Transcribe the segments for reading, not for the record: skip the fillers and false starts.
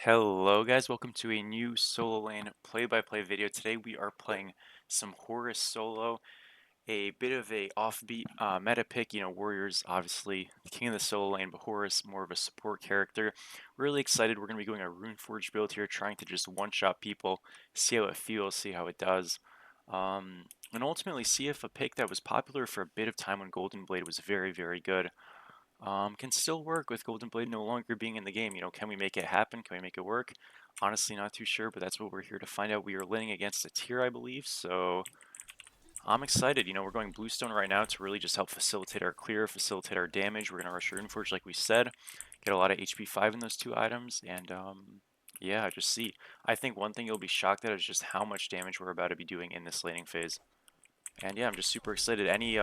Hello guys, welcome to a new solo lane play-by-play video. Today we are playing some Horus solo, a bit of a offbeat meta pick. Warriors obviously the king of the solo lane, but Horus more of a support character. Really excited. We're going to be going a Runeforge build here, trying to just one-shot people, see how it feels, see how it does. And ultimately see if a pick that was popular for a bit of time when Golden Blade was very, very good can still work with Golden Blade no longer being in the game. Can we make it happen? Can we make it work? Honestly, not too sure, but that's what we're here to find out. We are laning against a tier, I believe, so I'm excited. We're going Bluestone right now to really just help facilitate our clear, facilitate our damage. We're going to rush Runeforge like we said, get a lot of HP 5 in those two items, and yeah, just see. I think one thing you'll be shocked at is just how much damage we're about to be doing in this laning phase. And yeah, I'm just super excited. Any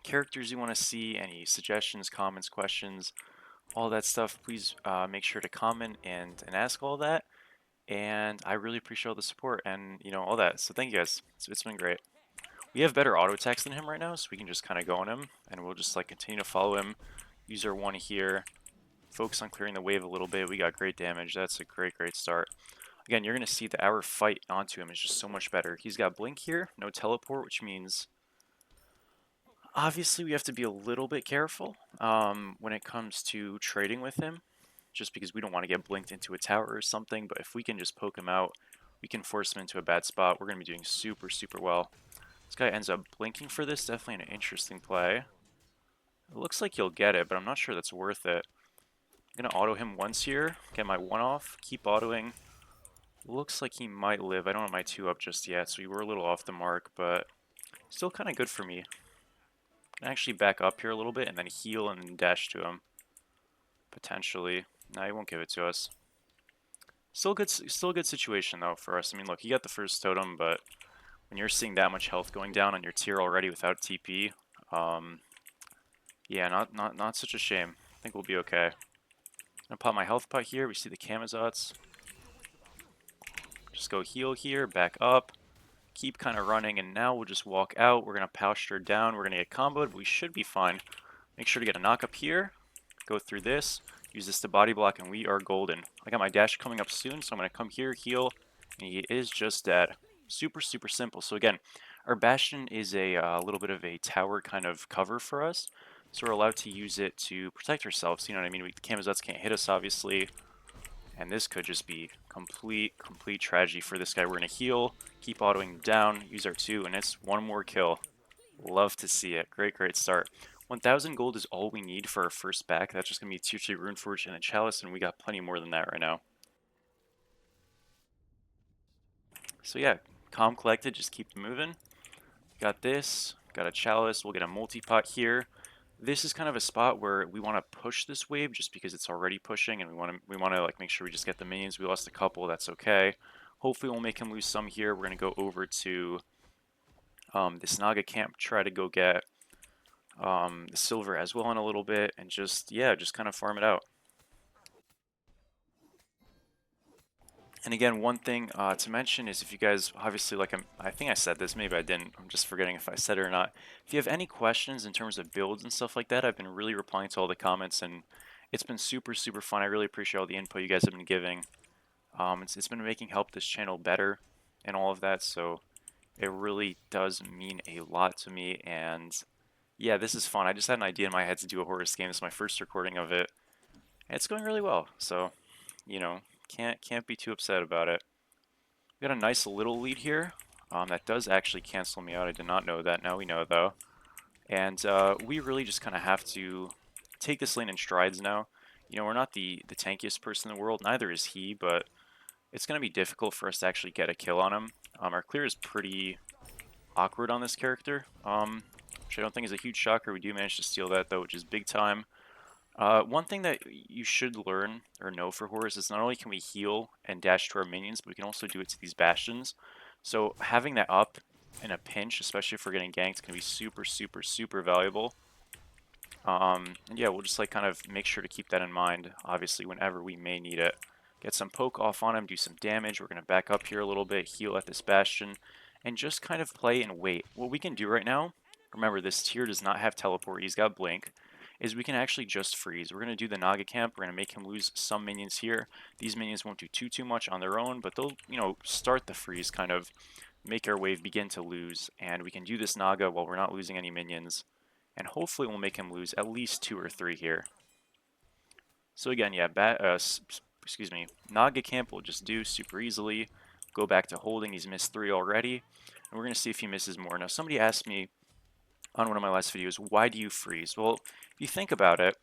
characters you want to see, any suggestions, comments, questions, all that stuff, please make sure to comment and ask all that. And I really appreciate all the support and all that. So thank you guys. It's been great. We have better auto attacks than him right now, so we can just kind of go on him, and we'll just like continue to follow him. Use our one here. Focus on clearing the wave a little bit. We got great damage. That's a great start. Again, you're gonna see that our fight onto him is just so much better. He's got blink here, no teleport, which means obviously we have to be a little bit careful when it comes to trading with him, just because we don't want to get blinked into a tower or something. But if we can just poke him out, we can force him into a bad spot. We're going to be doing super well. This guy ends up blinking for this. Definitely an interesting play. It looks like he'll get it, but I'm not sure that's worth it. I'm going to auto him once here, get my one off, keep autoing. Looks like he might live. I don't have my two up just yet, so we were a little off the mark, but still kind of good for me. I can actually back up here a little bit and then heal and then dash to him. Potentially. No, he won't give it to us. Still a good situation though for us. I mean, look, he got the first totem, but when you're seeing that much health going down on your tier already without TP, yeah, not such a shame. I think we'll be okay. I'm gonna pop my health pot here. We see the Kamazots. Just go heal here, back up, keep kind of running, and now we'll just walk out. We're gonna posture down. We're gonna get comboed, but we should be fine. Make sure to get a knock up here. Go through this. Use this to body block, and we are golden. I got my dash coming up soon, so I'm going to come here, heal, and he is just dead. Super simple. So again, our Bastion is a little bit of a tower kind of cover for us, so we're allowed to use it to protect ourselves. You know what I mean? The Kamazots can't hit us, obviously, and this could just be complete tragedy for this guy. We're going to heal, keep autoing down, use our 2, and it's one more kill. Love to see it. Great start. 1,000 gold is all we need for our first back. That's just going to be tier 3 Runeforge and a Chalice, and we got plenty more than that right now. So yeah, calm, collected, just keep moving. Got this, got a Chalice, we'll get a multi-pot here. This is kind of a spot where we want to push this wave just because it's already pushing, and we want to like make sure we just get the minions. We lost a couple, that's okay. Hopefully we'll make him lose some here. We're going to go over to this Naga camp, try to go get the silver as well in a little bit, and just kind of farm it out. And again, one thing to mention is if you guys, obviously, like I think I said this, maybe I didn't, I'm just forgetting if I said it or not. If you have any questions in terms of builds and stuff like that, I've been really replying to all the comments, and it's been super fun. I really appreciate all the input you guys have been giving. It's been making help this channel better and all of that, so it really does mean a lot to me. And yeah, this is fun. I just had an idea in my head to do a Horus game. This is my first recording of it. And it's going really well, so can't be too upset about it. We got a nice little lead here. That does actually cancel me out. I did not know that. Now we know though. And we really just kind of have to take this lane in strides now. We're not the tankiest person in the world. Neither is he, but it's going to be difficult for us to actually get a kill on him. Our clear is pretty awkward on this character, which I don't think is a huge shocker. We do manage to steal that though, which is big time. One thing that you should learn or know for Horus is not only can we heal and dash to our minions, but we can also do it to these bastions. So having that up in a pinch, especially if we're getting ganked, can be super valuable. And yeah, we'll just like kind of make sure to keep that in mind, obviously, whenever we may need it. Get some poke off on him, do some damage. We're going to back up here a little bit, heal at this bastion, and just kind of play and wait. What we can do right now, remember this tier does not have teleport, he's got blink. is we can actually just freeze. We're going to do the Naga camp. We're going to make him lose some minions here. These minions won't do too much on their own, but they'll, start the freeze, kind of make our wave begin to lose. And we can do this Naga while we're not losing any minions. And hopefully we'll make him lose at least 2 or 3 here. So again, yeah, excuse me, Naga camp will just do super easily. Go back to holding. He's missed 3 already. And we're going to see if he misses more. Now, somebody asked me on one of my last videos, why do you freeze? Well, if you think about it,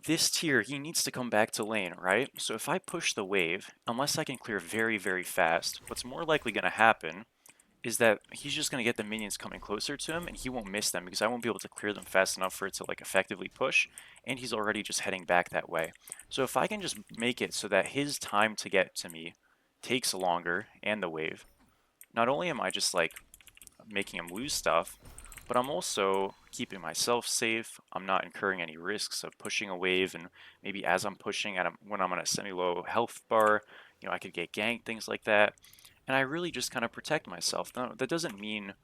this tier, he needs to come back to lane, right? So if I push the wave, unless I can clear very fast, what's more likely going to happen is that he's just going to get the minions coming closer to him, and he won't miss them because I won't be able to clear them fast enough for it to like effectively push, and he's already just heading back that way. So if I can just make it so that his time to get to me takes longer, and the wave, not only am I just like making him lose stuff, but I'm also keeping myself safe. I'm not incurring any risks of pushing a wave, and maybe as I'm pushing at him, when I'm on a semi-low health bar, I could get ganked, things like that. And I really just kind of protect myself. Now, that doesn't mean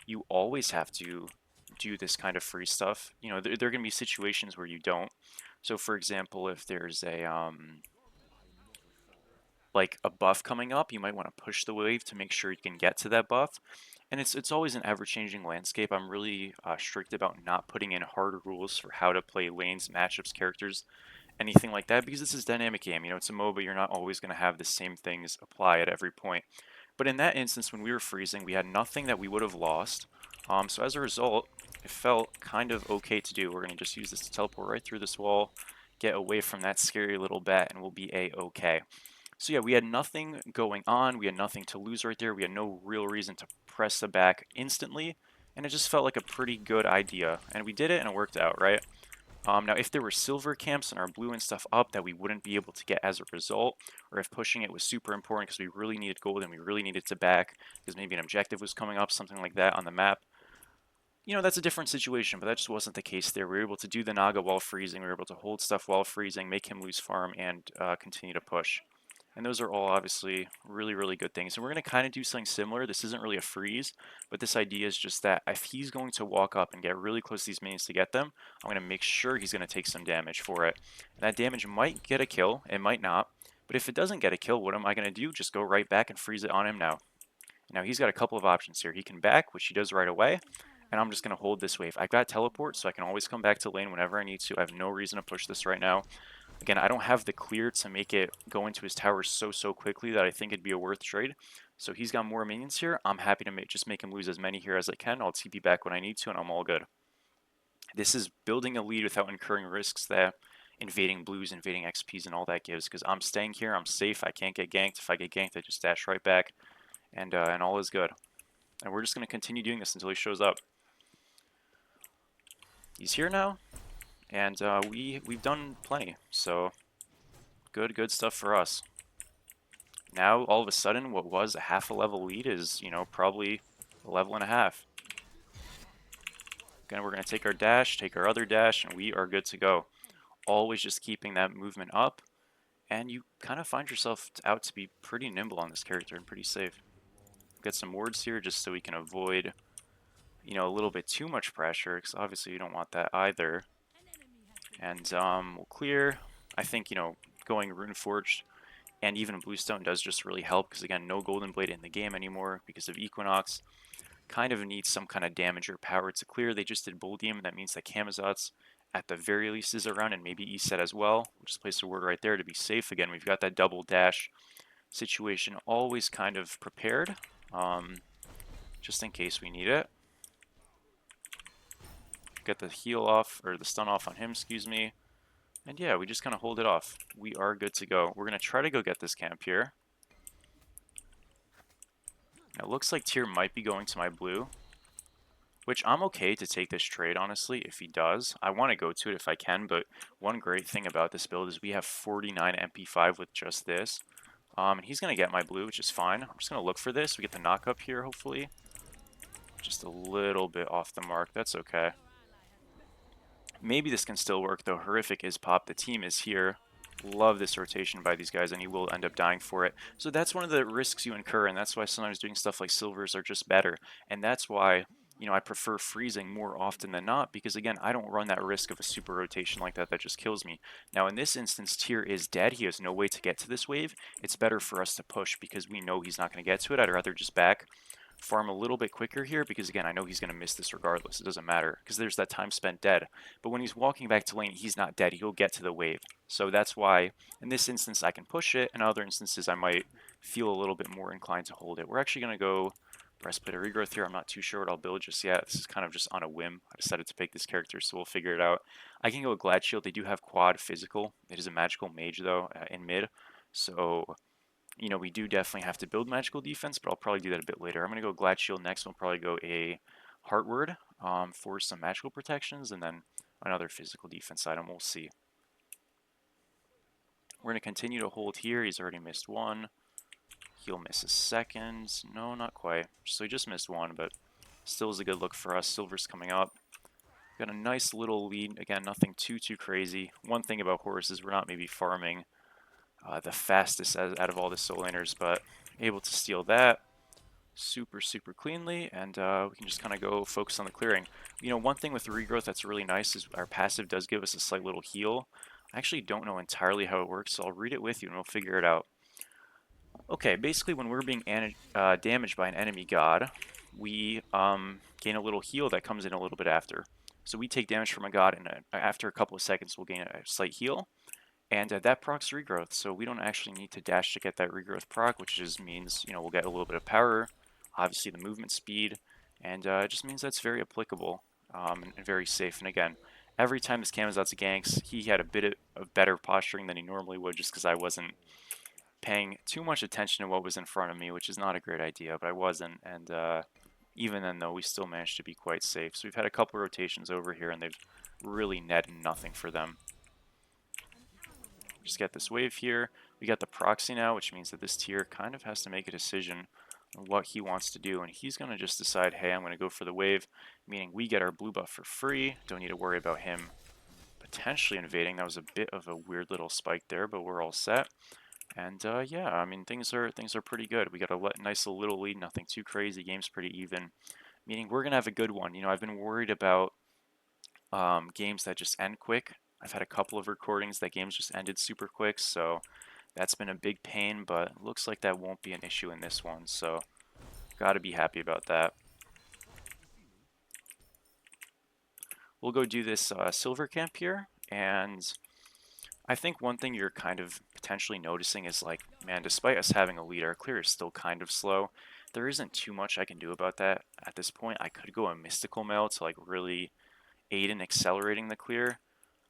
you always have to do this kind of free stuff. There are going to be situations where you don't. So for example, if there's a like a buff coming up, you might want to push the wave to make sure you can get to that buff. And it's always an ever-changing landscape. I'm really strict about not putting in hard rules for how to play lanes, matchups, characters, anything like that, because this is a dynamic game. It's a MOBA. You're not always going to have the same things apply at every point. But in that instance, when we were freezing, we had nothing that we would have lost. So as a result, it felt kind of okay to do. We're going to just use this to teleport right through this wall, get away from that scary little bat, and we'll be a-okay. So yeah, we had nothing going on. We had nothing to lose right there. We had no real reason to press the back instantly. And it just felt like a pretty good idea. And we did it and it worked out, right? Now, if there were silver camps and our blue and stuff up that we wouldn't be able to get as a result, or if pushing it was super important because we really needed gold and we really needed to back because maybe an objective was coming up, something like that on the map, that's a different situation, but that just wasn't the case there. We were able to do the Naga while freezing, we were able to hold stuff while freezing, make him lose farm, and continue to push. And those are all obviously really good things. And we're going to kind of do something similar. This isn't really a freeze, but this idea is just that if he's going to walk up and get really close to these minions to get them, I'm going to make sure he's going to take some damage for it. And that damage might get a kill, it might not. But if it doesn't get a kill, what am I going to do? Just go right back and freeze it on him now. Now he's got a couple of options here. He can back, which he does right away, and I'm just going to hold this wave. I've got teleport, so I can always come back to lane whenever I need to. I have no reason to push this right now. Again, I don't have the clear to make it go into his tower so quickly that I think it'd be a worth trade. So he's got more minions here. I'm happy to just make him lose as many here as I can. I'll TP back when I need to, and I'm all good. This is building a lead without incurring risks that invading blues, invading XPs, and all that gives, because I'm staying here, I'm safe, I can't get ganked. If I get ganked, I just dash right back, and all is good. And we're just going to continue doing this until he shows up. He's here now. And we've done plenty, so good stuff for us. Now, all of a sudden, what was a half a level lead is, probably a level and a half. Again, we're going to take our dash, take our other dash, and we are good to go. Always just keeping that movement up, and you kind of find yourself out to be pretty nimble on this character and pretty safe. Get some wards here just so we can avoid, a little bit too much pressure, because obviously you don't want that either. And we'll clear. I think, going Runeforged and even Bluestone does just really help, because again, no Golden Blade in the game anymore because of Equinox. Kind of needs some kind of damage or power to clear. They just did Boldium, that means that Camazotz at the very least is around, and maybe ESET as well. We'll just place a word right there to be safe. Again, we've got that double dash situation always kind of prepared, just in case we need it. Get the heal off, or the stun off on him, excuse me. And yeah, we just kind of hold it off. We are good to go. We're going to try to go get this camp here. Now, it looks like Tyr might be going to my blue, which I'm okay to take this trade, honestly, if he does. I want to go to it if I can, but one great thing about this build is we have 49 MP5 with just this. And he's going to get my blue, which is fine. I'm just going to look for this. We get the knock up here, hopefully. Just a little bit off the mark. That's okay. Maybe this can still work, though. Horrific is pop. The team is here. Love this rotation by these guys, and he will end up dying for it. So that's one of the risks you incur, and that's why sometimes doing stuff like silvers are just better. And that's why you know, I prefer freezing more often than not because, again, I don't run that risk of a super rotation like that that just kills me. Now, in this instance, Tyr is dead. He has no way to get to this wave. It's better for us to push because we know he's not going to get to it. I'd rather just back, farm a little bit quicker here because, again, I know he's going to miss this regardless. It doesn't matter because there's that time spent dead. But when he's walking back to lane, he's not dead. He'll get to the wave. So that's why, in this instance, I can push it. In other instances, I might feel a little bit more inclined to hold it. We're actually going to go breastplate of regrowth here. I'm not too sure what I'll build just yet. This is kind of just on a whim. I decided to pick this character, so we'll figure it out. I can go with Glad Shield. They do have quad physical. It is a magical mage, though, in mid. So, you know, we do definitely have to build magical defense, but I'll probably do that a bit later. I'm going to go Glad Shield next. We'll probably go a Heartward for some magical protections, and then another physical defense item. We'll see. We're going to continue to hold here. He's already missed one. He'll miss a second. No, not quite. So he just missed one, but still is a good look for us. Silver's coming up. Got a nice little lead. Again, nothing too crazy. One thing about Horus is we're not maybe farming the fastest out of all the soul laners, but able to steal that super cleanly, and we can just kind of go focus on the clearing. You know, one thing with the regrowth that's really nice is our passive does give us a slight little heal. I actually don't know entirely how it works, so I'll read it with you and we'll figure it out. Okay, basically when we're being damaged by an enemy god, we gain a little heal that comes in a little bit after. So we take damage from a god, and after a couple of seconds we'll gain a slight heal, and that procs regrowth. So we don't actually need to dash to get that regrowth proc, which just means, you know, we'll get a little bit of power, obviously the movement speed, and it just means that's very applicable and very safe. And again, every time this cam is out to ganks, he had a bit of better posturing than he normally would, just because I wasn't paying too much attention to what was in front of me, which is not a great idea, but I wasn't, and even then, though, we still managed to be quite safe. So we've had a couple rotations over here, and they've really netted nothing for them. Just get this wave here. We got the proxy now, which means that this tier kind of has to make a decision on what he wants to do, and he's going to just decide, hey, I'm going to go for the wave, meaning we get our blue buff for free. Don't need to worry about him potentially invading. That was a bit of a weird little spike there, but we're all set. And yeah, I mean, things are pretty good. We got a nice little lead, nothing too crazy. Game's pretty even, meaning we're gonna have a good one. You know, I've been worried about games that just end quick. I've had a couple of recordings that games just ended super quick, so that's been a big pain. But it looks like that won't be an issue in this one, so gotta be happy about that. We'll go do this silver camp here, and I think one thing you're kind of potentially noticing is, like, man, despite us having a lead, our clear is still kind of slow. There isn't too much I can do about that at this point. I could go a mystical mail to, like, really aid in accelerating the clear.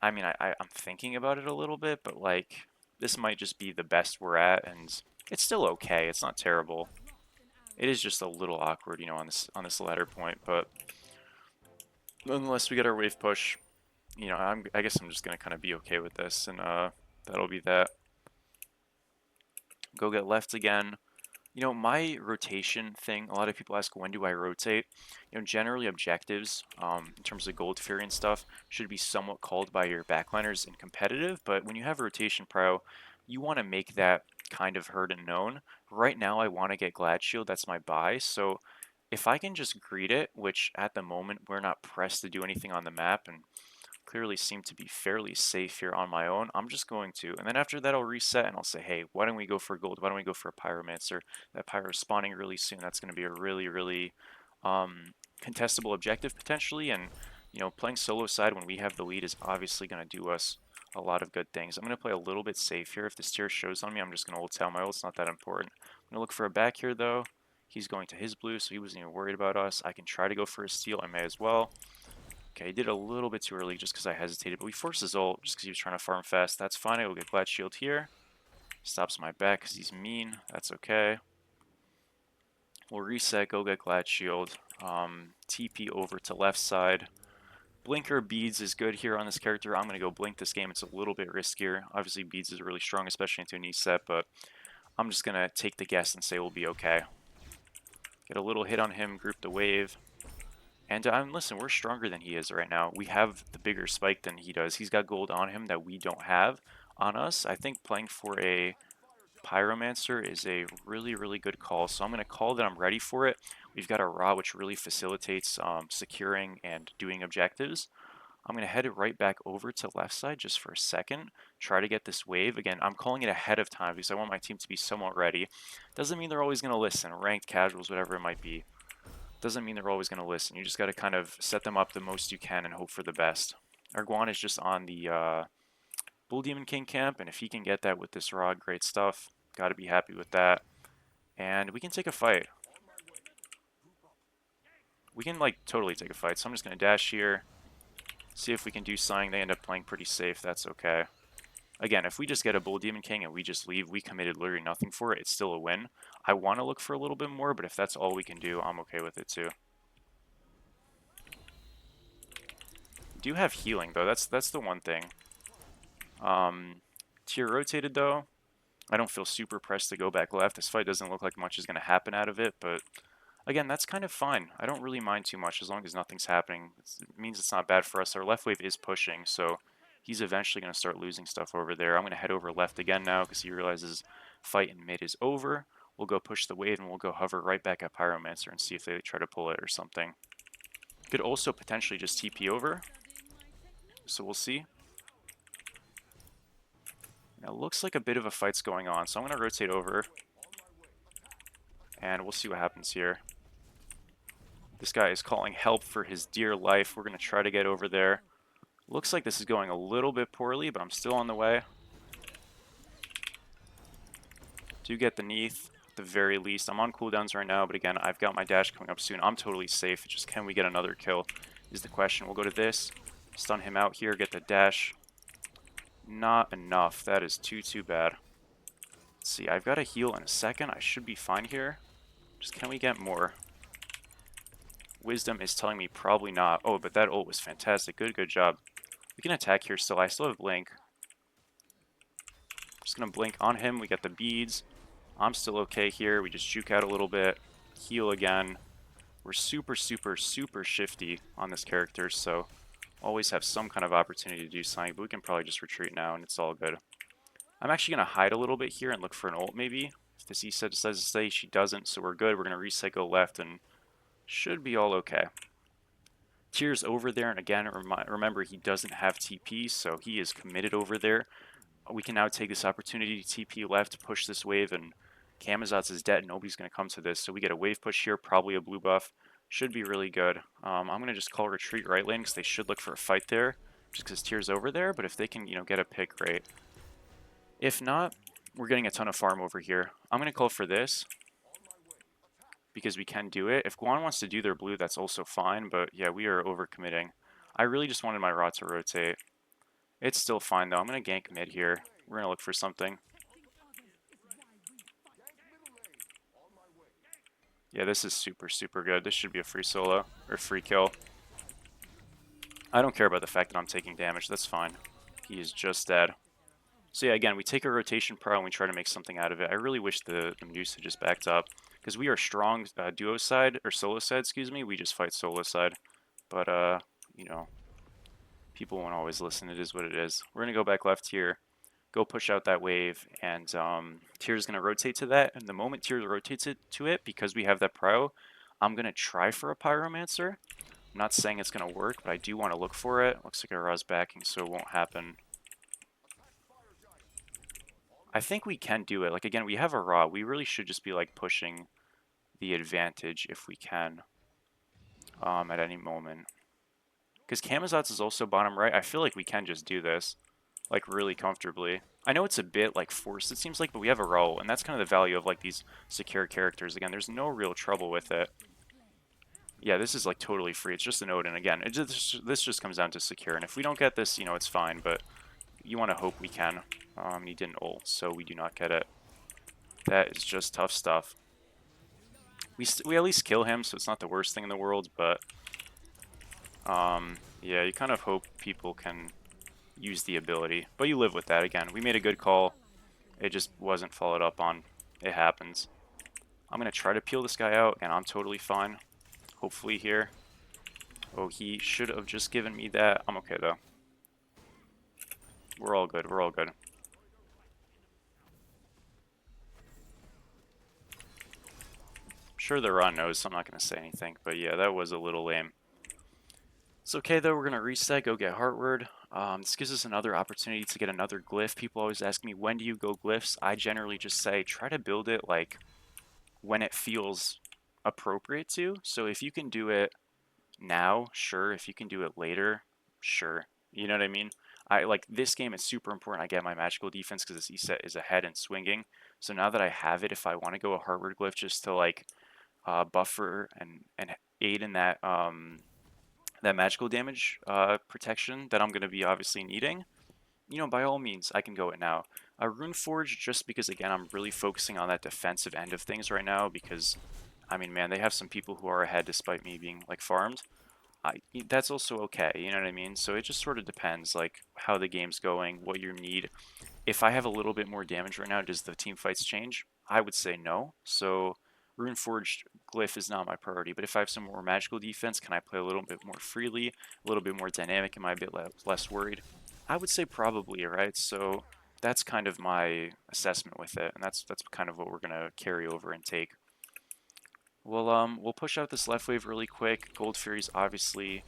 I mean, I'm thinking about it a little bit, but, like, this might just be the best we're at, and it's still okay. It's not terrible. It is just a little awkward, you know, on this ladder point, but nonetheless, we get our wave push. You know, I guess I'm just gonna kind of be okay with this, and that'll be that. Go get left again. You know, my rotation thing, a lot of people ask, when do I rotate? You know, generally objectives, in terms of gold fury and stuff, should be somewhat called by your backliners in competitive, but when you have rotation pro, you want to make that kind of heard and known. Right now, I want to get Glad Shield, that's my buy, so if I can just greet it, which at the moment, we're not pressed to do anything on the map, and clearly seem to be fairly safe here on my own, I'm just going to. And then after that, I'll reset and I'll say, hey, why don't we go for gold? Why don't we go for a Pyromancer? That Pyro is spawning really soon. That's going to be a really contestable objective potentially. And, you know, playing solo side when we have the lead is obviously going to do us a lot of good things. I'm going to play a little bit safe here. If this tier shows on me, I'm just going to ult out my ult. It's not that important. I'm going to look for a back here, though. He's going to his blue, so he wasn't even worried about us. I can try to go for a steal. I may as well. Okay, he did a little bit too early just because I hesitated, but we forced his ult just because he was trying to farm fast. That's fine. I will get Glad Shield here. Stops my back because he's mean. That's okay. We'll reset, go get Glad Shield. TP over to left side. Blinker Beads is good here on this character. I'm going to go Blink this game. It's a little bit riskier. Obviously, Beads is really strong, especially into an E set, but I'm just going to take the guess and say we'll be okay. Get a little hit on him, group the wave. And listen, we're stronger than he is right now. We have the bigger spike than he does. He's got gold on him that we don't have on us. I think playing for a Pyromancer is a really, really good call. So I'm going to call that I'm ready for it. We've got a Ra, which really facilitates securing and doing objectives. I'm going to head it right back over to left side just for a second. Try to get this wave. Again, I'm calling it ahead of time because I want my team to be somewhat ready. Doesn't mean they're always going to listen. Ranked, casuals, whatever it might be. Doesn't mean they're always going to listen. You just got to kind of set them up the most you can and hope for the best. Our Guan is just on the Bull Demon King camp, and if he can get that with this rod, great stuff. Got to be happy with that. And we can take a fight. We can, like, totally take a fight. So I'm just going to dash here. See if we can do something. They end up playing pretty safe. That's okay. Again, if we just get a Bull Demon King and we just leave, we committed literally nothing for it. It's still a win. I want to look for a little bit more, but if that's all we can do, I'm okay with it too. We do have healing, though. That's the one thing. Tier rotated, though. I don't feel super pressed to go back left. This fight doesn't look like much is going to happen out of it, but again, that's kind of fine. I don't really mind too much as long as nothing's happening. It means it's not bad for us. Our left wave is pushing, so he's eventually going to start losing stuff over there. I'm going to head over left again now because he realizes fight in mid is over. We'll go push the wave and we'll go hover right back at Pyromancer and see if they try to pull it or something. Could also potentially just TP over, so we'll see. Now, it looks like a bit of a fight's going on, so I'm going to rotate over and we'll see what happens here. This guy is calling help for his dear life. We're going to try to get over there. Looks like this is going a little bit poorly, but I'm still on the way. Do get the Neath, at the very least. I'm on cooldowns right now, but again, I've got my dash coming up soon. I'm totally safe. It's just, can we get another kill is the question. We'll go to this. Stun him out here, get the dash. Not enough. That is too bad. Let's see, I've got a heal in a second. I should be fine here. Just, can we get more? Wisdom is telling me probably not. Oh, but that ult was fantastic. Good job. We can attack here still. I still have Blink. Just going to Blink on him. We got the beads. I'm still okay here. We just juke out a little bit. Heal again. We're super shifty on this character, so always have some kind of opportunity to do something, but we can probably just retreat now, and it's all good. I'm actually going to hide a little bit here and look for an ult, maybe. If this Issa decides to stay, she doesn't, so we're good. We're going to recycle left, and should be all okay. Tier's over there, and again, remember, he doesn't have TP, so he is committed over there. We can now take this opportunity to TP left, push this wave, and Camazotz is dead. Nobody's going to come to this, so we get a wave push here, probably a blue buff. Should be really good. I'm going to just call retreat right lane because they should look for a fight there, just because Tier's over there, but if they can, get a pick, great. If not, we're getting a ton of farm over here. I'm going to call for this because we can do it. If Guan wants to do their blue, that's also fine, but yeah, we are overcommitting. I really just wanted my Ra to rotate. It's still fine, though. I'm going to gank mid here. We're going to look for something. Yeah, this is super good. This should be a free solo, or free kill. I don't care about the fact that I'm taking damage. That's fine. He is just dead. So yeah, again, we take a rotation pro and we try to make something out of it. I really wish the Medusa just backed up, because we are strong duo side, or solo side, excuse me. We just fight solo side. But, people won't always listen. It is what it is. We're going to go back left here, go push out that wave, and Tier's going to rotate to that. And the moment Tier rotates to it, because we have that pro, I'm going to try for a Pyromancer. I'm not saying it's going to work, but I do want to look for it. Looks like our Ra's backing, so it won't happen. I think we can do it. Like, again, we have a Ra. We really should just be, like, pushing the advantage if we can at any moment. Because Camazotz is also bottom right. I feel like we can just do this, like, really comfortably. I know it's a bit, like, forced, it seems like, but we have a role, and that's kind of the value of, like, these secure characters. Again, there's no real trouble with it. Yeah, this is, like, totally free. It's just an Odin. Again, this just comes down to secure, and if we don't get this, it's fine, but you want to hope we can. He didn't ult, so we do not get it. That is just tough stuff. We at least kill him, so it's not the worst thing in the world, but yeah, you kind of hope people can use the ability, but you live with that. Again, we made a good call. It just wasn't followed up on. It happens. I'm going to try to peel this guy out, and I'm totally fine. Hopefully here. Oh, he should have just given me that. I'm okay, though. We're all good. We're all good. Sure, the Ra knows, so I'm not going to say anything. But yeah, that was a little lame. It's okay though, we're going to reset, go get Heartward. This gives us another opportunity to get another glyph. People always ask me, when do you go glyphs? I generally just say, try to build it like when it feels appropriate to. So if you can do it now, sure. If you can do it later, sure. You know what I mean? I like this game. It's super important. I get my magical defense because this E-set is ahead and swinging. So now that I have it, if I want to go a Heartward glyph just to like buffer and aid in that that magical damage protection that I'm going to be obviously needing, you know, by all means, I can go it now. Runeforge, just because, again, I'm really focusing on that defensive end of things right now because, I mean, man, they have some people who are ahead despite me being, like, farmed. That's also okay, you know what I mean? So it just sort of depends, like, how the game's going, what you need. If I have a little bit more damage right now, does the team fights change? I would say no. So Runeforged Glyph is not my priority. But if I have some more magical defense, can I play a little bit more freely, a little bit more dynamic? Am I a bit less worried? I would say probably, right? So that's kind of my assessment with it, and that's kind of what we're gonna carry over and take. We'll push out this left wave really quick. Gold Fury's obviously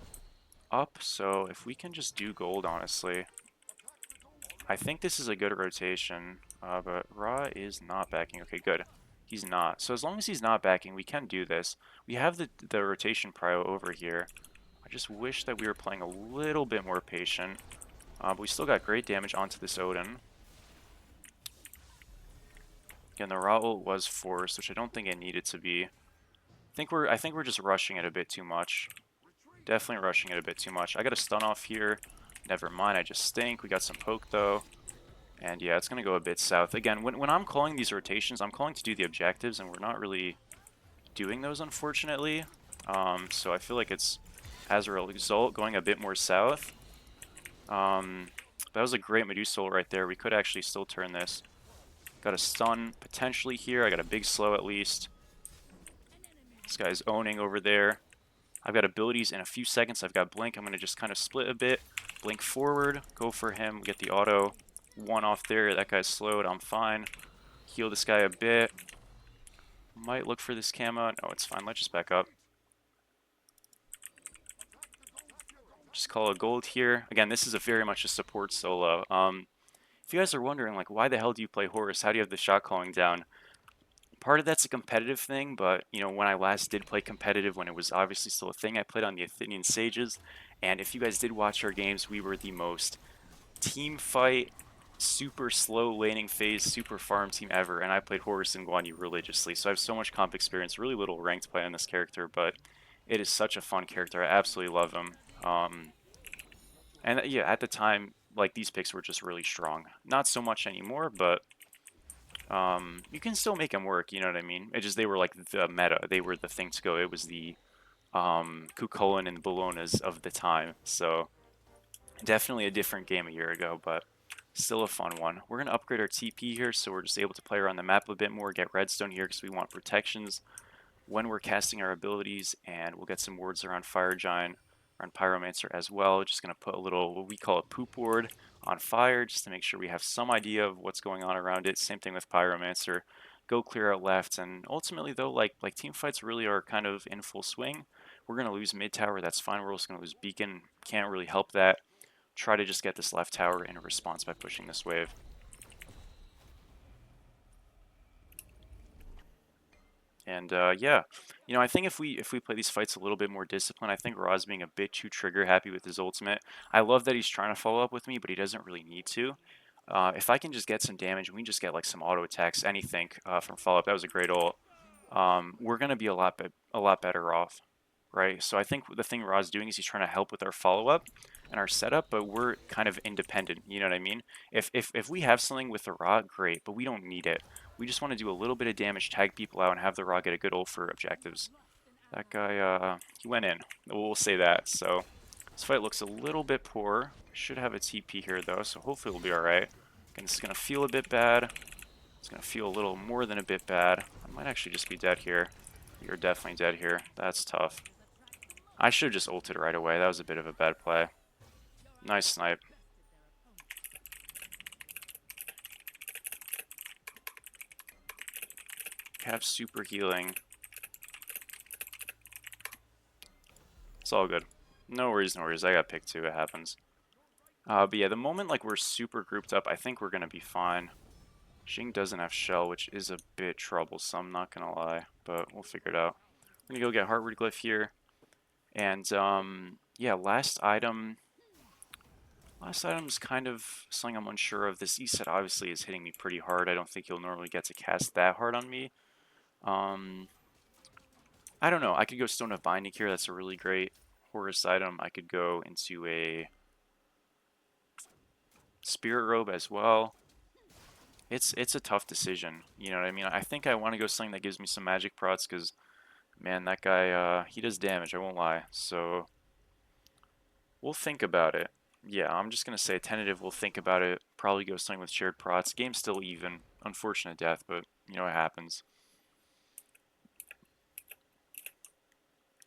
up, so if we can just do gold, honestly, I think this is a good rotation, but Ra is not backing. Okay, good. He's not. So as long as he's not backing, we can do this. We have the rotation prio over here. I just wish that we were playing a little bit more patient. But we still got great damage onto this Odin. Again, the Ra ult was forced, which I don't think it needed to be. I think we're just rushing it a bit too much. Definitely rushing it a bit too much. I got a stun off here. Never mind, I just stink. We got some poke though. And yeah, it's going to go a bit south. Again, when I'm calling these rotations, I'm calling to do the objectives, and we're not really doing those, unfortunately. So I feel like it's, as a result, going a bit more south. That was a great Medusa ult right there. We could actually still turn this. Got a stun potentially here. I got a big slow at least. This guy's owning over there. I've got abilities in a few seconds. I've got blink. I'm going to just kind of split a bit. Blink forward. Go for him. Get the auto. One off there. That guy's slowed. I'm fine. Heal this guy a bit. Might look for this camo. No, it's fine. Let's just back up. Just call a gold here. Again, this is very much a support solo. If you guys are wondering, like, why the hell do you play Horus? How do you have the shot calling down? Part of that's a competitive thing, but, you know, when I last did play competitive, when it was obviously still a thing, I played on the Athenian Sages. And if you guys did watch our games, we were the most team fight, super slow laning phase, super farm team ever, and I played Horus and Guan Yu religiously, so I have so much comp experience, really little ranked play on this character, but it is such a fun character. I absolutely love him. And yeah, at the time, like, these picks were just really strong. Not so much anymore, but you can still make them work, you know what I mean? It just, they were like the meta, they were the thing to go. It was the Cuchulainn and Bolognas of the time, so definitely a different game a year ago, but still a fun one. We're going to upgrade our TP here, so we're just able to play around the map a bit more, get redstone here because we want protections when we're casting our abilities, and we'll get some wards around Fire Giant, around Pyromancer as well. Just going to put a little, what we call a poop ward on fire, just to make sure we have some idea of what's going on around it. Same thing with Pyromancer. Go clear out left, and ultimately though, like team fights really are kind of in full swing. We're going to lose mid tower, that's fine. We're also going to lose beacon, can't really help that. Try to just get this left tower in a response by pushing this wave. And yeah, you know, I think if we play these fights a little bit more disciplined, I think Ra's being a bit too trigger happy with his ultimate. I love that he's trying to follow up with me, but he doesn't really need to. If I can just get some damage, we can just get like some auto attacks, anything from follow up. That was a great ult. We're gonna be a lot better off, right? So I think the thing Ra's doing is he's trying to help with our follow up and our setup, but we're kind of independent. You know what I mean? If we have something with the Ra, great, but we don't need it. We just want to do a little bit of damage, tag people out, and have the Ra get a good ult for objectives. That guy, he went in. We'll say that. So this fight looks a little bit poor. Should have a TP here though, so hopefully we'll be alright. Again, this is gonna feel a bit bad. It's gonna feel a little more than a bit bad. I might actually just be dead here. You're definitely dead here. That's tough. I should have just ulted right away. That was a bit of a bad play. Nice snipe. Have super healing. It's all good. No worries, no worries. I got picked too. It happens. But yeah, the moment like we're super grouped up, I think we're gonna be fine. Xing doesn't have shell, which is a bit troublesome, not gonna lie, but we'll figure it out. I'm gonna go get Heartwood Glyph here. And yeah, last item. Last item's kind of something I'm unsure of. This E-set obviously is hitting me pretty hard. I don't think you'll normally get to cast that hard on me. I don't know. I could go Stone of Binding here. That's a really great Horus item. I could go into a Spirit Robe as well. It's a tough decision. You know what I mean? I think I want to go something that gives me some magic prots because, man, that guy, he does damage. I won't lie. So we'll think about it. Yeah, I'm just going to say tentative. We'll think about it. Probably go something with shared prots. Game's still even. Unfortunate death, but, you know, it happens.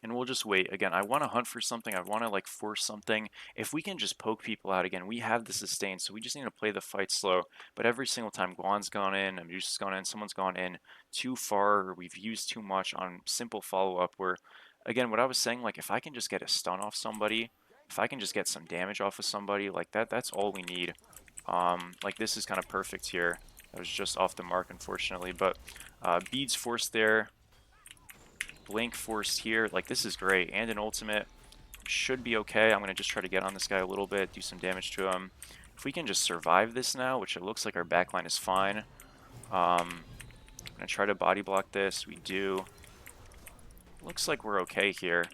And we'll just wait. Again, I want to hunt for something. I want to like force something. If we can just poke people out again, we have the sustain, so we just need to play the fight slow. But every single time Guan's gone in, Amusa's gone in, someone's gone in too far, or we've used too much on simple follow-up where, again, what I was saying, like if I can just get a stun off somebody, if I can just get some damage off of somebody, like that's all we need. Like this is kind of perfect here. That was just off the mark, unfortunately, but beads forced there. Blink forced here. Like, this is great. And an ultimate should be okay. I'm going to just try to get on this guy a little bit, do some damage to him. If we can just survive this now, which it looks like our backline is fine. I'm going to try to body block this. We do. Looks like we're okay here.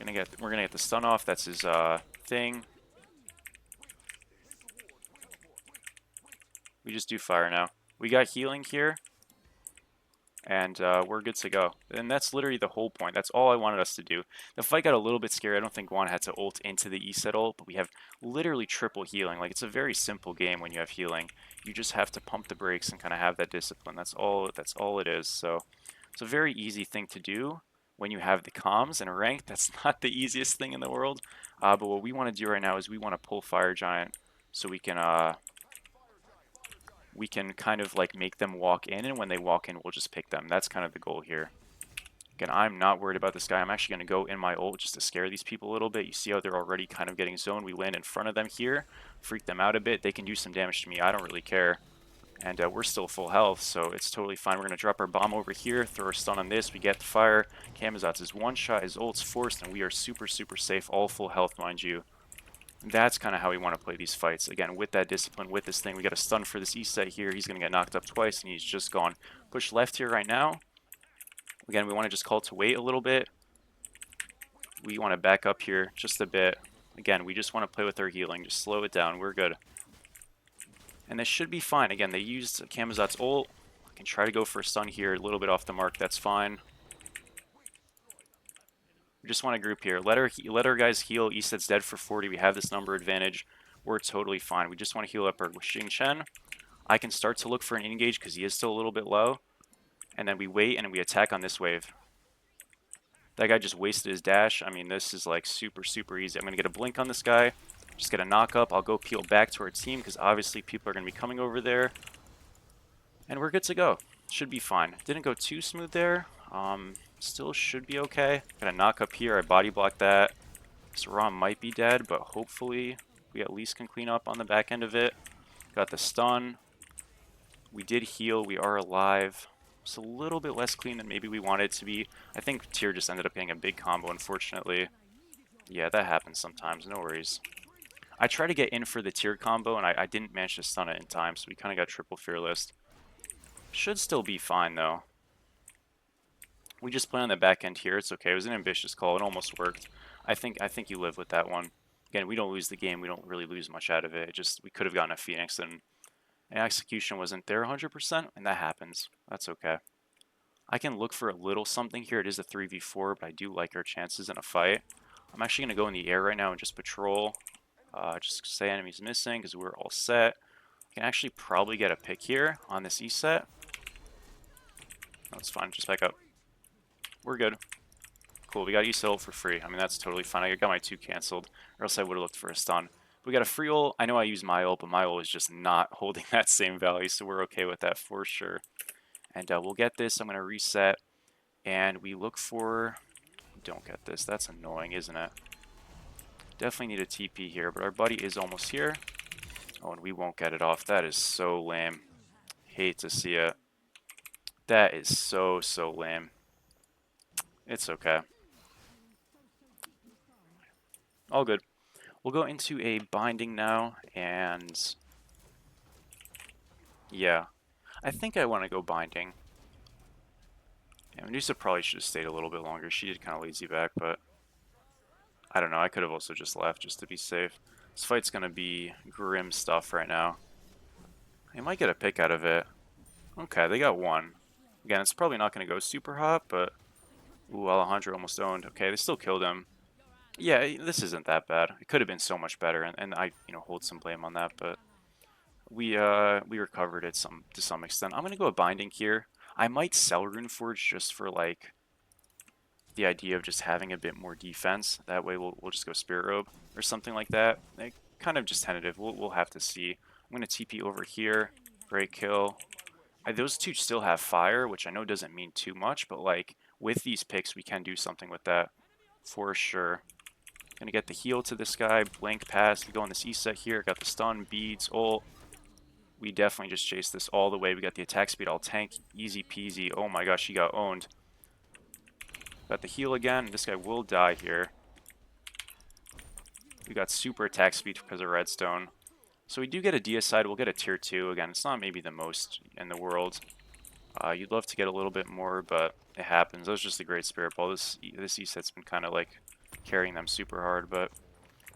We're gonna get the stun off. That's his thing. We just do fire now. We got healing here. And we're good to go. And that's literally the whole point. That's all I wanted us to do. The fight got a little bit scary. I don't think Guan had to ult into the E-set ult, but we have literally triple healing. Like, it's a very simple game when you have healing. You just have to pump the brakes and kind of have that discipline. That's all it is. So it's a very easy thing to do when you have the comms and a rank. That's not the easiest thing in the world. But what we want to do right now is we want to pull Fire Giant so we can kind of like make them walk in, and when they walk in, we'll just pick them. That's kind of the goal here. Again, I'm not worried about this guy. I'm actually going to go in my ult just to scare these people a little bit. You see how they're already kind of getting zoned. We land in front of them here, freak them out a bit. They can do some damage to me. I don't really care. And we're still full health, so it's totally fine. We're going to drop our bomb over here, throw a stun on this. We get the fire. Camazot's is one shot. His ult's forced, and we are super, super safe. All full health, mind you. That's kind of how we want to play these fights. Again, with that discipline, with this thing, we got a stun for this E-set here. He's going to get knocked up twice, and he's just gone. Push left here right now. Again, we want to just call to wait a little bit. We want to back up here just a bit. Again, we just want to play with our healing. Just slow it down. We're good. And this should be fine. Again, they used Camazot's ult. I can try to go for a stun here, a little bit off the mark. That's fine. We just want to group here. Let our guys heal. E-set's dead for 40. We have this number advantage. We're totally fine. We just want to heal up our Xing Chen. I can start to look for an engage because he is still a little bit low. And then we wait and we attack on this wave. That guy just wasted his dash. I mean, this is like super, super easy. I'm going to get a blink on this guy. Just get a knock up. I'll go peel back to our team because obviously people are going to be coming over there. And we're good to go. Should be fine. Didn't go too smooth there. Still should be okay. Got a knock up here. I body blocked that. Saram might be dead, but hopefully we at least can clean up on the back end of it. Got the stun. We did heal. We are alive. It's a little bit less clean than maybe we wanted it to be. I think Tyr just ended up getting a big combo, unfortunately. Yeah, that happens sometimes. No worries. I tried to get in for the Tyr combo, and I didn't manage to stun it in time, so we kind of got triple fearless. Should still be fine, though. We just play on the back end here. It's okay. It was an ambitious call. It almost worked. I think you live with that one. Again, we don't lose the game. We don't really lose much out of it. We could have gotten a Phoenix, and execution wasn't there 100%, and that happens. That's okay. I can look for a little something here. It is a 3v4, but I do like our chances in a fight. I'm actually going to go in the air right now and just patrol. Just say enemies missing because we're all set. I can actually probably get a pick here on this E-set. No, it's fine. Just back up. We're good. Cool, we got E-set ult for free. I mean, that's totally fine. I got my 2 canceled, or else I would have looked for a stun. We got a free ult. I know I use my ult, but my ult is just not holding that same value, so we're okay with that for sure. And we'll get this. I'm going to reset, and we look for don't get this. That's annoying, isn't it? Definitely need a TP here, but our buddy is almost here. Oh, and we won't get it off. That is so lame. Hate to see it. That is so lame. It's okay. All good. We'll go into a binding now, and yeah, I think I want to go binding. Yeah, Medusa probably should have stayed a little bit longer. She did kind of lazy back, but I don't know. I could have also just left just to be safe. This fight's going to be grim stuff right now. They might get a pick out of it. Okay, they got one. Again, it's probably not going to go super hot, but... Ooh, Alejandro almost owned. Okay, they still killed him. Yeah, this isn't that bad. It could have been so much better, and I, hold some blame on that, but... we recovered it to some extent. I'm going to go a binding here. I might sell Runeforge just for, like, the idea of just having a bit more defense. That way we'll just go Spirit Robe or something like that. Kind of just tentative. We'll have to see. I'm going to TP over here. Great kill. Those two still have fire, which I know doesn't mean too much, but like with these picks, we can do something with that for sure. Gonna get the heal to this guy. Blink pass. We go on this E set here. Got the stun, beads, ult. We definitely just chased this all the way. We got the attack speed. I'll tank. Easy peasy. Oh my gosh, he got owned. Got the heal again. This guy will die here. We got super attack speed because of redstone. So we do get a deicide. We'll get a tier 2. Again, it's not maybe the most in the world. You'd love to get a little bit more, but it happens. That was just a great spirit ball. This E-set's been kind of like carrying them super hard, but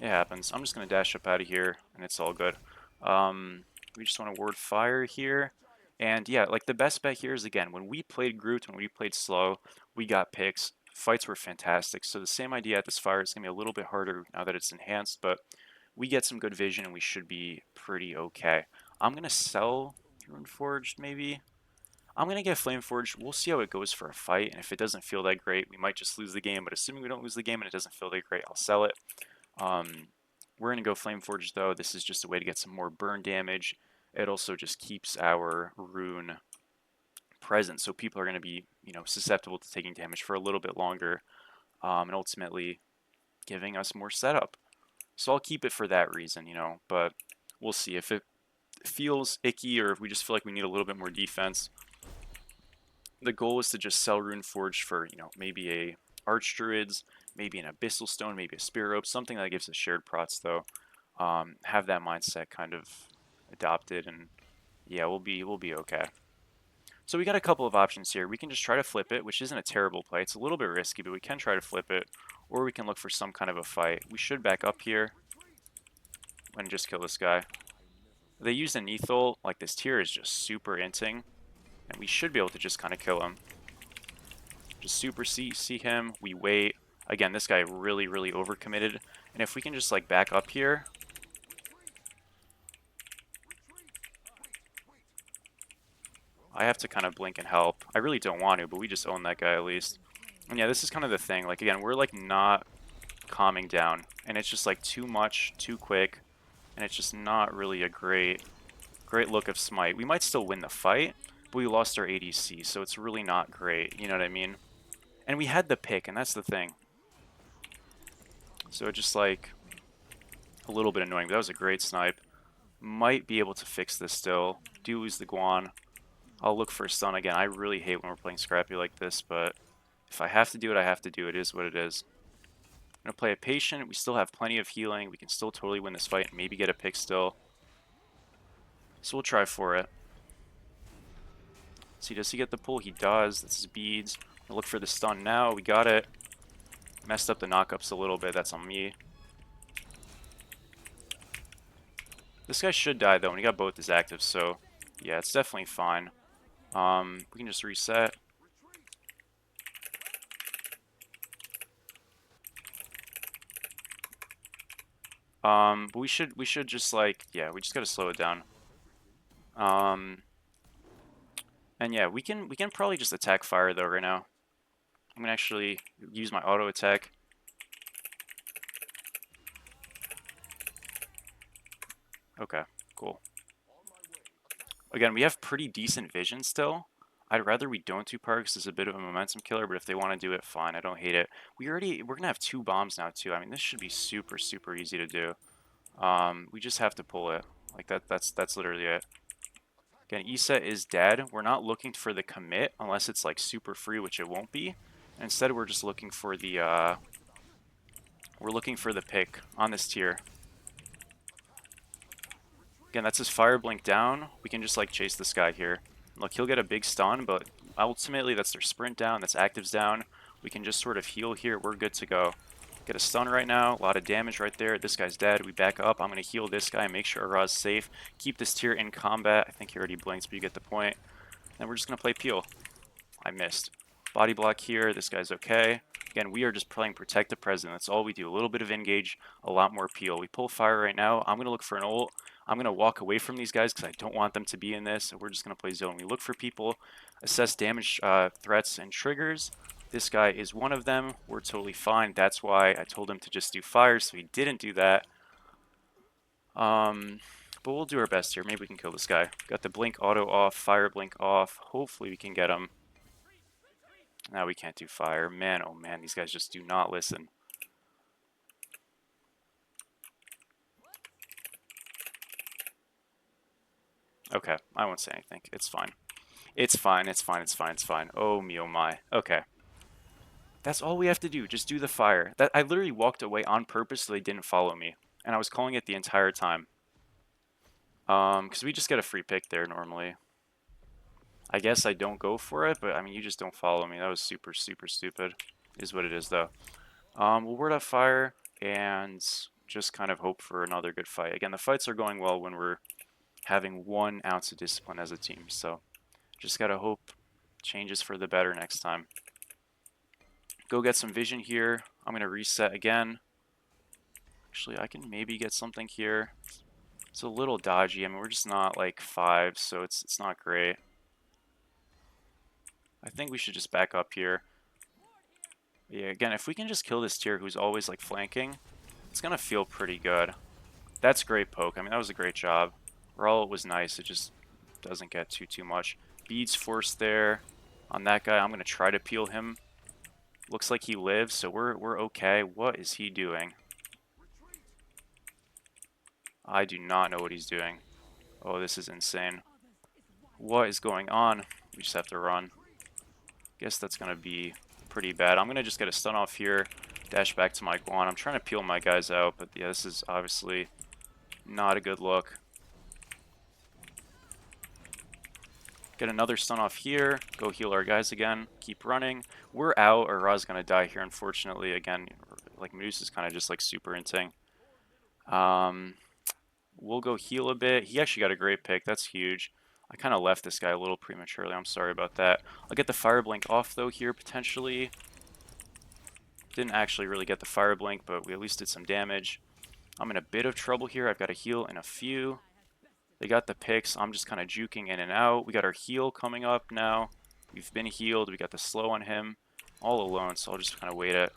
it happens. I'm just going to dash up out of here, and it's all good. We just want to ward fire here. And yeah, like the best bet here is, again, when we played Groot, when we played slow, we got picks. Fights were fantastic. So the same idea at this fire is going to be a little bit harder now that it's enhanced, but we get some good vision and we should be pretty okay. I'm going to sell Runeforged maybe. I'm going to get Flameforged. We'll see how it goes for a fight, and if it doesn't feel that great, we might just lose the game, but assuming we don't lose the game and it doesn't feel that great, I'll sell it. We're going to go Flameforged, though. This is just a way to get some more burn damage. It also just keeps our rune present, so people are going to be, susceptible to taking damage for a little bit longer, and ultimately giving us more setup. So I'll keep it for that reason, but we'll see. If it feels icky or if we just feel like we need a little bit more defense, the goal is to just sell Runeforged for, maybe a Archdruids, maybe an Abyssal Stone, maybe a Spirit Robe, something that gives us shared prots, though. Have that mindset kind of adopted, and yeah, we'll be okay. So we got a couple of options here. We can just try to flip it, which isn't a terrible play. It's a little bit risky, but we can try to flip it, or we can look for some kind of a fight. We should back up here and just kill this guy. They used an Ethol. Like, this tier is just super inting, and we should be able to just kind of kill him. Just super see him. We wait. Again, this guy really overcommitted. And if we can just like back up here. I have to kind of blink and help. I really don't want to, but we just own that guy at least. And yeah, this is kind of the thing. Like, again, we're like not calming down. And it's just like too much, too quick. And it's just not really a great look of Smite. We might still win the fight, but we lost our ADC, so it's really not great. You know what I mean? And we had the pick, and that's the thing. So just like a little bit annoying, but that was a great snipe. Might be able to fix this still. Do lose the Guan. I'll look for a stun again. I really hate when we're playing scrappy like this, but if I have to do it, I have to do it. It is what it is. I'm going to play it patient. We still have plenty of healing. We can still totally win this fight and maybe get a pick still. So we'll try for it. See, does he get the pull? He does. That's his beads. I'll look for the stun now. We got it. Messed up the knockups a little bit. That's on me. This guy should die, though, and he got both his actives, so yeah, it's definitely fine. We can just reset. But we should just like, yeah, we just gotta slow it down. And yeah, we can probably just attack fire though right now. I'm gonna actually use my auto attack. Okay, cool. Again, we have pretty decent vision still. I'd rather we don't do fire because it's a bit of a momentum killer, but if they want to do it, fine. I don't hate it. We're gonna have 2 bombs now too. I mean, this should be super, super easy to do. We just have to pull it. Like that's literally it. Again, Isa is dead. We're not looking for the commit unless it's like super free, which it won't be. Instead, we're just looking for the pick on this tier. Again, that's his fire blink down. We can just like chase this guy here. Look, he'll get a big stun, but ultimately that's their sprint down, that's actives down. We can just sort of heal here. We're good to go. Get a stun right now. A lot of damage right there. This guy's dead. We back up. I'm going to heal this guy. Make sure Araz's safe. Keep this tier in combat. I think he already blinks, but you get the point. And we're just going to play Peel. I missed. Body block here. This guy's okay. Again, we are just playing Protect the President. That's all we do. A little bit of engage, a lot more Peel. We pull fire right now. I'm going to look for an ult. I'm going to walk away from these guys because I don't want them to be in this. So we're just going to play zone. We look for people, assess damage threats and triggers. This guy is one of them. We're totally fine. That's why I told him to just do fire, so he didn't do that. But we'll do our best here. Maybe we can kill this guy. Got the blink auto off, fire blink off. Hopefully we can get him. Now we can't do fire. Man, oh man, these guys just do not listen. Okay, I won't say anything. It's fine. It's fine, it's fine, it's fine, it's fine. Oh me, oh my. Okay. That's all we have to do. Just do the fire. That I literally walked away on purpose so they didn't follow me. And I was calling it the entire time. Because we just get a free pick there normally. I guess I don't go for it, but I mean, you just don't follow me. That was super, super stupid. Is what it is, though. We'll word up fire and just kind of hope for another good fight. Again, the fights are going well when we're having 1 ounce of discipline as a team. So just gotta hope changes for the better next time. Go get some vision here. I'm gonna reset again. Actually, I can maybe get something here. It's a little dodgy. I mean, we're just not like 5, so it's not great. I think we should just back up here. Yeah, again, if we can just kill this tier who's always like flanking, it's gonna feel pretty good. That's great poke. I mean, that was a great job. Raw was nice. It just doesn't get too much. Beads forced there on that guy. I'm gonna try to peel him. Looks like he lives, so we're okay. What is he doing? I do not know what he's doing. Oh, this is insane. What is going on? We just have to run. Guess that's gonna be pretty bad. I'm gonna just get a stun off here. Dash back to my Guan. I'm trying to peel my guys out, but yeah, this is obviously not a good look. Get another stun off here. Go heal our guys again. Keep running. We're out, or Ra's gonna die here, unfortunately. Again, like Medusa's kind of just like super inting. We'll go heal a bit. He actually got a great pick. That's huge. I kind of left this guy a little prematurely. I'm sorry about that. I'll get the fire blink off though here potentially. Didn't actually really get the fire blink, but we at least did some damage. I'm in a bit of trouble here. I've got to heal in a few. They got the picks. I'm just kind of juking in and out. We got our heal coming up now. We've been healed. We got the slow on him. All alone, so I'll just kind of wait it.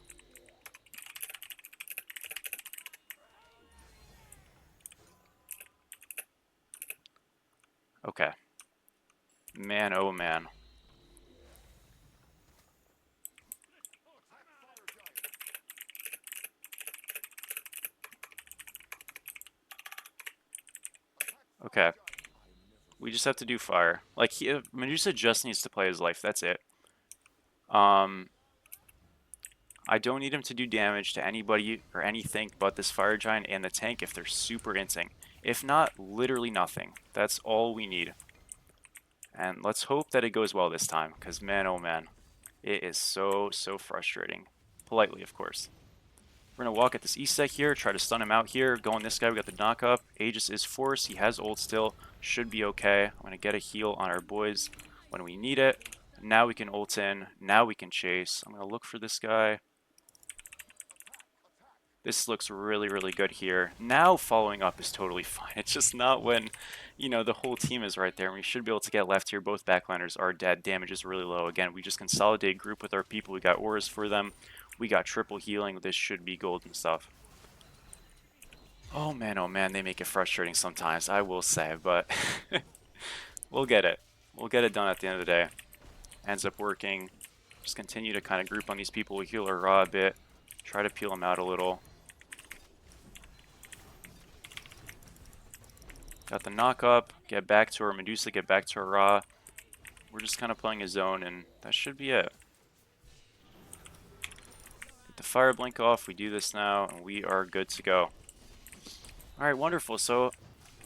Okay. Man, oh man. Okay. We just have to do fire. Like, Medusa just needs to play his life. That's it. I don't need him to do damage to anybody or anything but this fire giant and the tank if they're super inting. If not, literally nothing. That's all we need. And let's hope that it goes well this time, because man, oh man, it is so frustrating. Politely, of course. We're going to walk at this east side here, try to stun him out here. Go on this guy, we got the knock up. Aegis is forced, he has ult still, should be okay. I'm going to get a heal on our boys when we need it. Now we can ult in, now we can chase. I'm going to look for this guy. This looks really good here. Now following up is totally fine. It's just not when, you know, the whole team is right there. And we should be able to get left here. Both backliners are dead. Damage is really low. Again, we just consolidate group with our people. We got auras for them. We got triple healing. This should be golden stuff. Oh man, they make it frustrating sometimes, I will say. But we'll get it. We'll get it done at the end of the day. ends up working. Just continue to kind of group on these people. We heal our Ra a bit. Try to peel them out a little. Got the knock up. Get back to our Medusa. Get back to our Ra. We're just kind of playing a zone, and that should be it. Get the fire blink off. We do this now, and we are good to go. All right, wonderful. So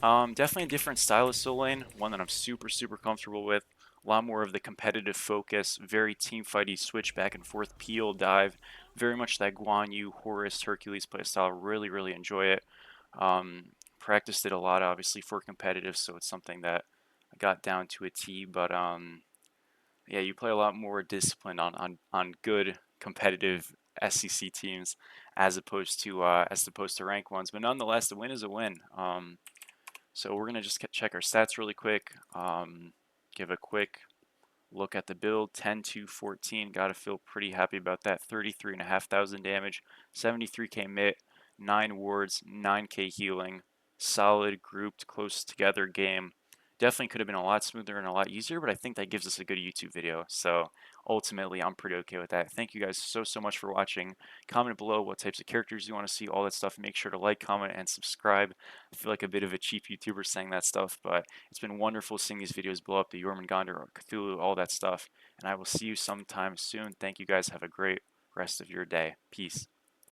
definitely a different style of solo lane, one that I'm super comfortable with. A lot more of the competitive focus, very team fighty, switch back and forth, peel, dive. Very much that Guan Yu, Horus, Hercules playstyle. Really enjoy it. Practiced it a lot, obviously, for competitive, so it's something that I got down to a T. But yeah, you play a lot more discipline on good competitive SCC teams as opposed to rank ones. But nonetheless, the win is a win. So we're gonna just check our stats really quick. Give a quick look at the build. 10 to 14. Gotta feel pretty happy about that. 33,500 damage, 73k mit, 9 wards, 9k healing. Solid grouped, close together game. Definitely could have been a lot smoother and a lot easier, but I think that gives us a good YouTube video. So ultimately, I'm pretty okay with that. Thank you guys so much for watching. Comment below what types of characters you want to see, all that stuff. Make sure to like, comment, and subscribe. I feel like a bit of a cheap YouTuber saying that stuff, but it's been wonderful seeing these videos blow up, the Jormungandr, Cthulhu, all that stuff. And I will see you sometime soon. Thank you guys. Have a great rest of your day. Peace.